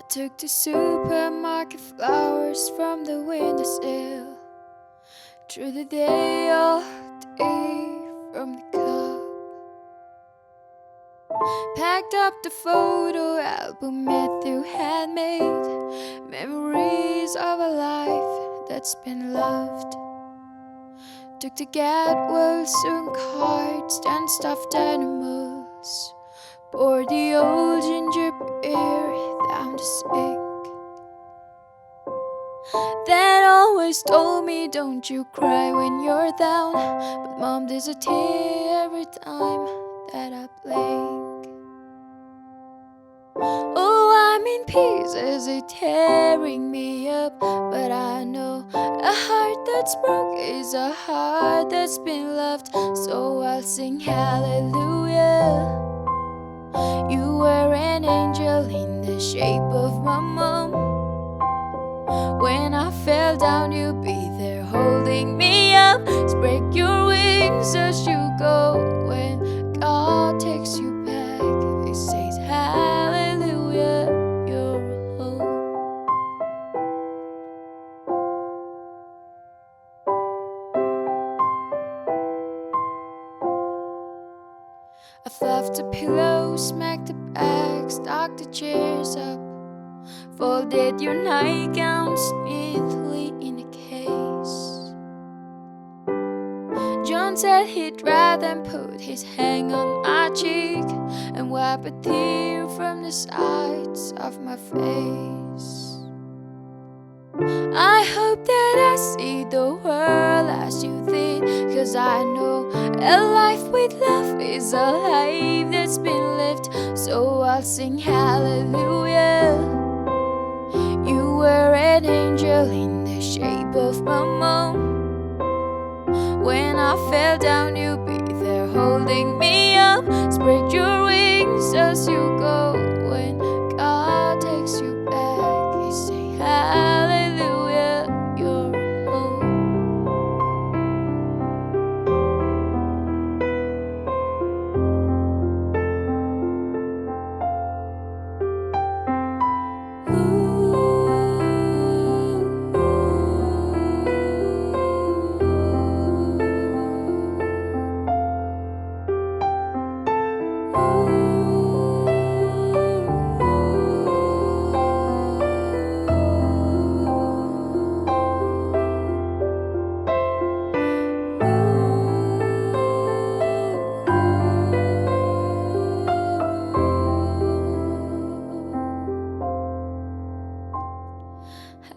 Took the supermarket flowers from the windowsill, threw the day old tea from the cup, packed up the photo album Matthew had made, memories of a life that's been loved. Took the Gatwell soon cards and stuffed animals, poured the old ginger beer down the sink. Dad always told me, don't you cry when you're down, but Mom, there's a tear every time that I blink. Oh, I'm in pieces, it's tearing me up, but I know a heart that's broke is a heart that's been loved. So I'll sing hallelujah. You were an angel in the shape of my mom. When I fell down, you'd be there holding me up. Spread your wings as you go. When God takes you back, He says hallelujah, you're home. I fluffed the pillows, smacked the back, stuck the chairs up, folded your nightgowns neatly in a case. John said he'd rather put his hand on my cheek and wipe a tear from the sides of my face. I hope that I see the world as you did, 'cause I know a life with love is a life that's been lived. So I'll sing hallelujah. You were an angel in the shape of my mom. When I fell down, you'd be there holding me up. Spread your wings as you go. When God takes you back, He say hallelujah, you're home.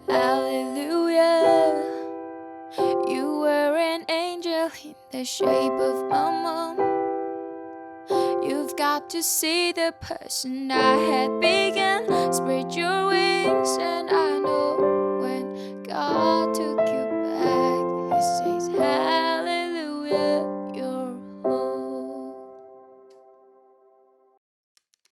Hallelujah, you were an angel in the shape of my mom. You've got to see the person I had begun. Spread your wings and